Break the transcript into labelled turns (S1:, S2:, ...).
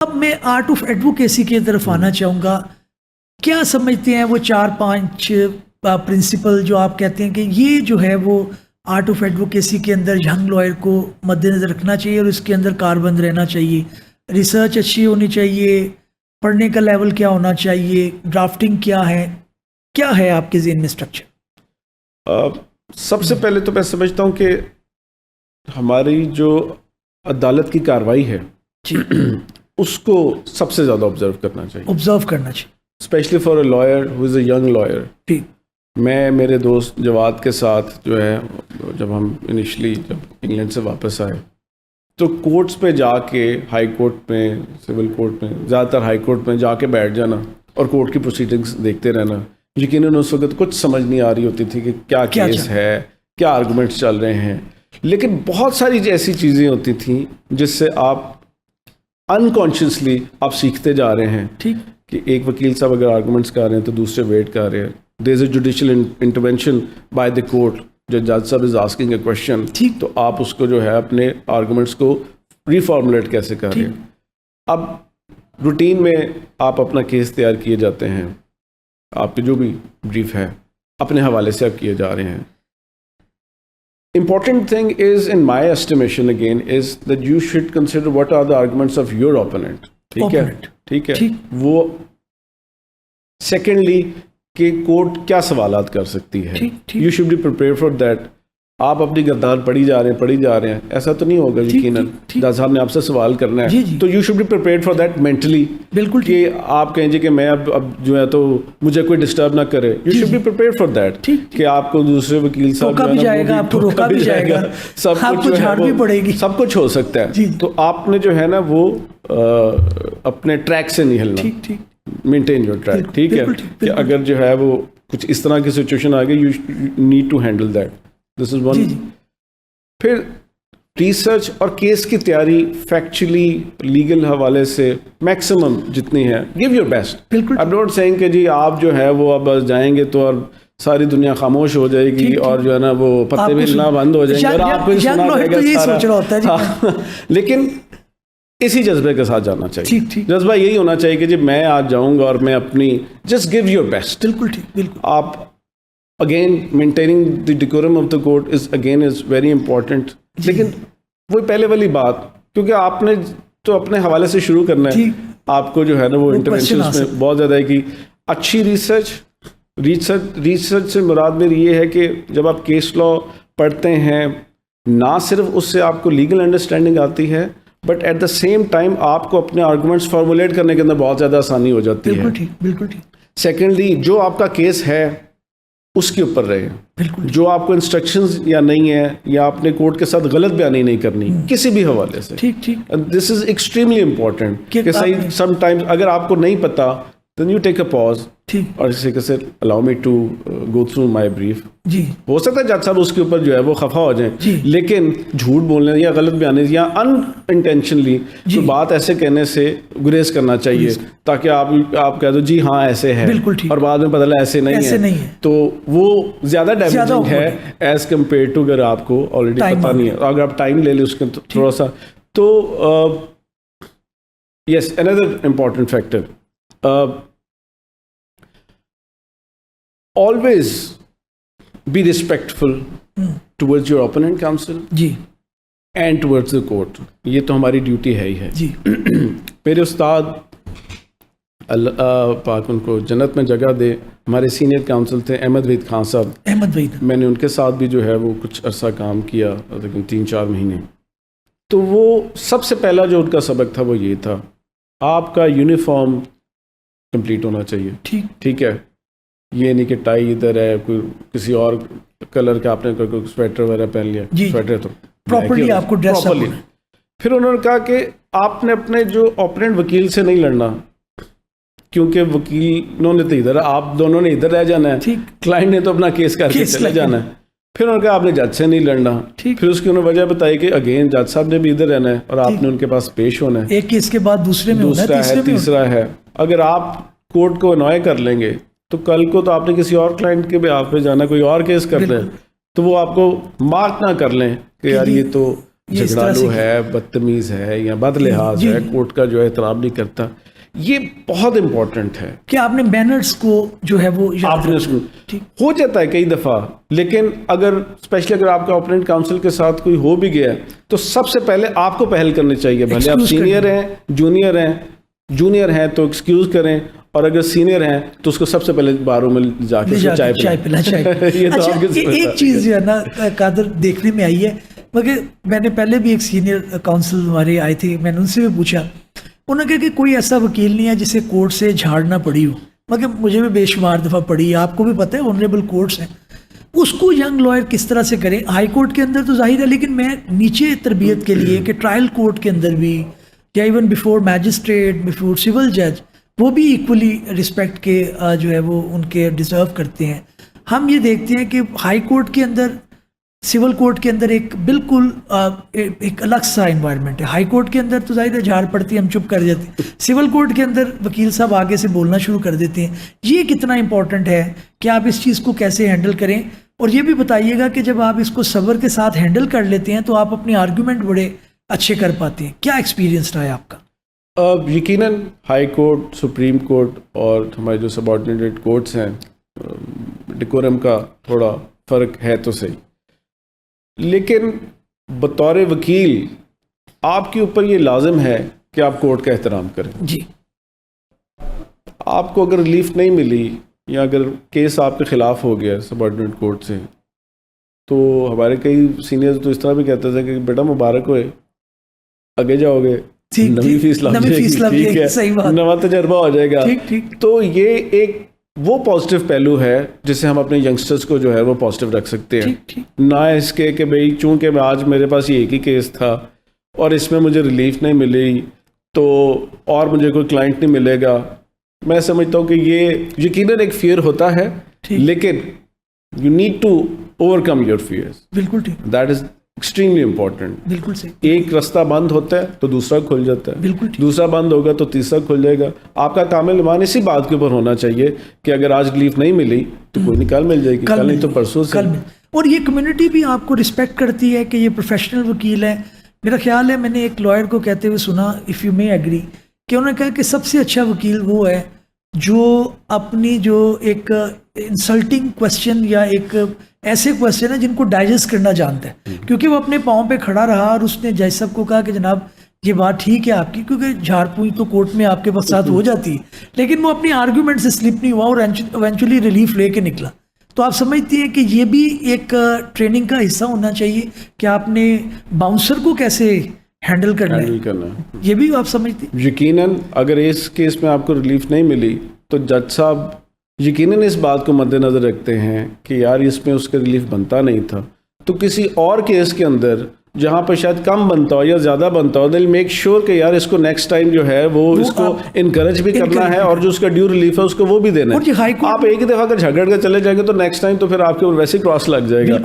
S1: اب میں art of advocacy کی طرف آنا چاہوں گا. کیا سمجھتے ہیں وہ 4-5 پرنسپل جو آپ کہتے ہیں کہ یہ جو ہے وہ آرٹ آف ایڈوکیسی کے اندر ینگ لائر کو مد نظر رکھنا چاہیے اور اس کے اندر کاربند رہنا چاہیے؟ ریسرچ اچھی ہونی چاہیے، پڑھنے کا لیول کیا ہونا چاہیے، ڈرافٹنگ کیا ہے آپ کے ذہن میں اسٹرکچر؟
S2: سب سے پہلے تو میں سمجھتا ہوں کہ ہماری جو عدالت کی کارروائی ہے اس کو سب سے زیادہ آبزرو کرنا چاہیے، especially for a lawyer who is a young lawyer. میں میرے دوست جواد کے ساتھ جو ہے جب ہم انیشلی جب انگلینڈ سے واپس آئے تو کورٹس پہ جا کے، ہائی کورٹ میں، سول کورٹ میں، زیادہ تر ہائی کورٹ میں جا کے بیٹھ جانا اور کورٹ کی پروسیڈنگس دیکھتے رہنا. یقیناً اس وقت کچھ سمجھ نہیں آ رہی ہوتی تھی کہ کیا کیس ہے، کیا آرگومنٹس چل رہے ہیں، لیکن بہت ساری ایسی چیزیں ہوتی تھیں جس سے آپ انکانشیسلی آپ سیکھتے جا رہے ہیں کہ ایک وکیل صاحب اگر آرگومنٹس کر رہے ہیں تو دوسرے ویٹ کر رہے ہیں. There is a judicial intervention by the court. جو جج صاحب از آسکنگ اے کوشچن تو آپ اس کو جو ہے اپنے آرگومنٹس کو ریفارمولیٹ کیسے کر رہے ہیں. اب روٹین میں آپ اپنا کیس تیار کیے جاتے ہیں، آپ کے جو بھی بریف ہے اپنے حوالے سے آپ کیے جا رہے ہیں. Important thing is, in my estimation again, is that you should consider what are the arguments of your opponent. ٹھیک ہے. وہ سیکنڈلی کہ کورٹ کیا سوالات کر سکتی ہے. You should be prepared for that. آپ اپنی گردان پڑھی جا رہے ہیں، ایسا تو نہیں ہوگا یقیناً. جج صاحب نے آپ سے سوال کرنا ہے تو you should be prepared for that mentally. بالکل کہ آپ کہیں جی کہ میں اب جو ہے تو مجھے کوئی ڈسٹرب نہ کرے. You should be prepared for that کہ آپ کو دوسرے وکیل صاحب
S1: روکا بھی جائے گا،
S2: سب کچھ جھاڑ بھی پڑے گی، سب کچھ ہو سکتا ہے. تو آپ نے جو ہے نا وہ اپنے ٹریک سے نہیں ہلنا، مینٹین یور ٹریک. ٹھیک ہے کہ اگر جو ہے وہ کچھ اس طرح کی سچویشن آ گئی you need to handle that. This is one. پھر ریسرچ اور کیس کی تیاری فیکچولی لیگل حوالے سے میکسیمم جتنی ہے give your best. I am not seeing کہ جی آپ جو ہے وہ اب جائیں گے تو اور ساری دنیا خاموش ہو جائے گی اور جو ہے نا وہ پتے بھی ہلنا بند ہو جائیں گے اور آپ کو سنا جائے گا سارا. لیکن اسی جذبے کے ساتھ جانا چاہیے. جذبہ یہی ہونا چاہیے کہ جی میں آج جاؤں گا اور میں اپنی جسٹ گیو یور بیسٹ. بالکل. آپ again maintaining the decorum of the court is very important. لیکن وہی پہلے والی بات، کیونکہ آپ نے تو اپنے حوالے سے شروع کرنا ہے. آپ کو جو ہے نا وہ انٹرونشنز میں بہت زیادہ ہے کہ اچھی ریسرچ سے مراد میری یہ ہے کہ جب آپ کیس لا پڑھتے ہیں نہ صرف اس سے آپ کو لیگل انڈرسٹینڈنگ آتی ہے but at the same time آپ کو اپنے آرگومنٹس فارمولیٹ کرنے کے اندر بہت زیادہ آسانی ہو جاتی ہے. بالکل ٹھیک. سیکنڈلی جو آپ کا کیس ہے اس کے اوپر رہے. بالکل. جو آپ کو انسٹرکشنز یا نہیں ہے یا اپنے کورٹ کے ساتھ غلط بیانی نہیں کرنی کسی بھی حوالے سے. ٹھیک. دس از ایکسٹریملی امپورٹنٹ کہ صحیح سم ٹائمز اگر آپ کو نہیں پتا then you take a pause اور اسی کے ساتھ allow me to go through my brief. جی ہو سکتا ہے جج صاحب اس کے اوپر جو ہے وہ خفا ہو جائیں لیکن جھوٹ بولنے یا غلط بیانے یا انٹینشنلی تو بات ایسے کہنے سے گریز کرنا چاہیے تاکہ آپ کہہ دو جی ہاں ایسے ہے اور بعد میں پتہ چلا ایسے نہیں ہے تو وہ زیادہ ڈیمیجنگ ہے ایز کمپیئر ٹو اگر آپ کو آلریڈی پتہ نہیں ہے. اگر آپ ٹائم لے لیں اس کے تھوڑا سا تو یس another important factor. Always be respectful towards your opponent counsel and towards the court. یہ تو ہماری ڈیوٹی ہے ہی ہے. میرے استاد اللہ پاک ان کو جنت میں جگہ دے، ہمارے سینئر کاؤنسل تھے احمد وحید خان صاحب. میں نے ان کے ساتھ بھی جو ہے وہ کچھ عرصہ کام کیا، لیکن 3-4 مہینے. تو وہ سب سے پہلا جو ان کا سبق تھا وہ یہ تھا، آپ کا یونیفارم کمپلیٹ ہونا چاہیے. ٹھیک ہے، یہ نہیں کہ ٹائی ادھر ہے، کوئی کسی اور کلر کا آپ نے کوئی سویٹر وغیرہ پہن لیا. سویٹر تو پراپرلی آپ کو ڈریس اپ. پھر انہوں نے کہا کہ آپ نے اپنے جو اوپوننٹ وکیل سے نہیں لڑنا، کیونکہ وکیلوں نے تو ادھر، آپ دونوں نے ادھر رہ جانا ہے، کلائنٹ نے تو اپنا کیس کر کے چلے جانا ہے. پھر انہوں نے کہا آپ نے جج سے نہیں لڑنا. پھر اس کی انہوں نے وجہ بتائی کہ اگین جج صاحب نے بھی ادھر رہنا ہے اور آپ نے ان کے پاس پیش ہونا ہے. ایک کیس کے بعد دوسرے میں دوسرا ہے، تیسرا ہے. اگر آپ کورٹ کو انوائے کر لیں گے تو کل کو تو آپ نے کسی اور کلائنٹ کے بھی آپ پہ جانا، کوئی اور کیس کر لیں تو وہ آپ کو مارک نہ کر لیں کہ یار یہ تو
S1: یہ اس طرح سے
S2: جھگڑالو ہے, بدتمیز ہے یا بد لحاظ ہے, کورٹ کا جو ہے احترام نہیں کرتا, یہ بہت امپورٹنٹ ہے
S1: کہ آپ نے مینرز کو جو ہے وہ
S2: آپ نے ہو جاتا ہے کئی دفعہ, لیکن اگر اسپیشلی اگر آپ کا اوپوننٹ کاؤنسل کے ساتھ کوئی ہو بھی گیا تو سب سے پہلے آپ کو پہل کرنی چاہیے, بھلے آپ سینئر ہیں جونیئر ہیں تو ایکسکیوز کریں, اور اگر سینئر ہیں تو اس کو سب سے پہلے باروں میں جا کے چائے پلائیں.
S1: ایک چیز جو ہے نا قادر دیکھنے میں آئی ہے, مگر میں نے پہلے بھی ایک سینئر کاؤنسل ہمارے آئے تھے, میں نے ان سے بھی پوچھا, انہوں نے کہا کہ کوئی ایسا وکیل نہیں ہے جسے کورٹ سے جھاڑنا پڑی ہو, مگر مجھے بھی بے شمار دفعہ پڑی, آپ کو بھی پتہ ہے آنریبل کورٹس ہیں. اس کو ینگ لائر کس طرح سے کریں؟ ہائی کورٹ کے اندر تو ظاہر ہے, لیکن میں نیچے تربیت کے لیے کہ ٹرائل کورٹ کے اندر بھی یا even before magistrate, before civil جج, وہ بھی ایکولی رسپیکٹ کے جو ہے وہ ان کے ڈیزرو کرتے ہیں. ہم یہ دیکھتے ہیں کہ ہائی کورٹ کے اندر, سول کورٹ کے اندر ایک بالکل ایک الگ سا انوائرمنٹ ہے. ہائی کورٹ کے اندر تو ظاہر ہے جھاڑ پڑتی ہے, ہم چپ کر جاتے ہیں. سول کورٹ کے اندر وکیل صاحب آگے سے بولنا شروع کر دیتے ہیں. یہ کتنا امپورٹنٹ ہے کہ آپ اس چیز کو کیسے ہینڈل کریں, اور یہ بھی بتائیے گا کہ جب آپ اس کو صبر کے ساتھ ہینڈل کر لیتے ہیں تو آپ اپنے آرگومنٹ بڑے اچھے کر پاتے ہیں. کیا ایکسپیرینس رہا ہے آپ کا؟
S2: یقیناً ہائی کورٹ, سپریم کورٹ اور ہمارے جو سب آرڈینیٹ کورٹس ہیں, ڈیکورم کا تھوڑا فرق ہے تو صحیح, لیکن بطور وکیل آپ کے اوپر یہ لازم ہے کہ آپ کورٹ کا احترام کریں.
S1: جی,
S2: آپ کو اگر ریلیف نہیں ملی یا اگر کیس آپ کے خلاف ہو گیا سب آرڈینیٹ کورٹ سے, تو ہمارے کئی سینئرز تو اس طرح بھی کہتے تھے کہ بیٹا مبارک ہوئے, آگے جاؤ گے, نئی فیس لگ جائے گی, ٹھیک ہے, نواں تجربہ ہو جائے گا. تو یہ ایک وہ پازیٹیو پہلو ہے جسے ہم اپنے ینگسٹرز کو جو ہے وہ پازیٹیو رکھ سکتے ہیں, نہ اس کے کہ بھئی چونکہ میں آج میرے پاس یہ ایک ہی کیس تھا اور اس میں مجھے ریلیف نہیں ملی تو اور مجھے کوئی کلائنٹ نہیں ملے گا. میں سمجھتا ہوں کہ یہ یقیناً ایک فیئر ہوتا ہے, لیکن you need to overcome your fears. بالکل ٹھیک, دیٹ از ایکسٹریملی امپورٹنٹ. بالکل صحیح. ایک رستہ بند ہوتا ہے تو دوسرا کھل جاتا ہے, بالکل دوسرا بند ہوگا تو تیسرا کھل جائے گا. آپ کا کامل ایمان اسی بات کے اوپر ہونا چاہیے کہ اگر آج ریلیف نہیں ملی تو کوئی نہیں, کل مل جائے گی, کل نہیں تو پرسوں سے.
S1: اور یہ کمیونٹی بھی آپ کو رسپیکٹ کرتی ہے کہ یہ پروفیشنل وکیل ہے. میرا خیال ہے میں نے ایک لائر کو کہتے ہوئے سنا, اف یو مے ایگری, کہ انہوں نے کہا کہ سب سے اچھا وکیل وہ ہے جو اپنی جو ایک انسلٹنگ کوشچن یا ایک ایسے کوشچن ہیں جن کو ڈائجسٹ کرنا جانتا ہے, کیونکہ وہ اپنے پاؤں پہ کھڑا رہا اور اس نے جج صاحب کو کہا کہ جناب یہ بات ٹھیک ہے آپ کی, کیونکہ جھاڑ پوئی تو کورٹ میں آپ کے ساتھ ہو جاتی ہے, لیکن وہ اپنی آرگومنٹ سے سلپ نہیں ہوا اور ایونچولی ریلیف لے کے نکلا. تو آپ سمجھتی ہیں کہ یہ بھی ایک ٹریننگ کا حصہ ہونا چاہیے کہ آپ نے باؤنسر کو کیسے ہینڈل کرنا ہے, یہ بھی آپ سمجھتی ہیں؟
S2: یقیناً اگر اس کیس میں آپ کو ریلیف نہیں ملی تو جج صاحب یقیناً اس بات کو مد نظر رکھتے ہیں کہ یار اس میں اس کا ریلیف بنتا نہیں تھا, تو کسی اور کیس کے اندر جہاں پر شاید کم بنتا ہو یا زیادہ بنتا ہو, دل میک شیور کہ یار اس کو نیکسٹ ٹائم جو ہے وہ اس کو انکریج بھی کرنا ہے اور جو اس کا ڈیو ریلیف ہے اس کو وہ بھی دینا ہے. آپ ایک ہی دفعہ اگر جھگڑ کے چلے جائیں گے تو نیکسٹ ٹائم تو پھر آپ کے اوپر ویسے کراس لگ جائے گا.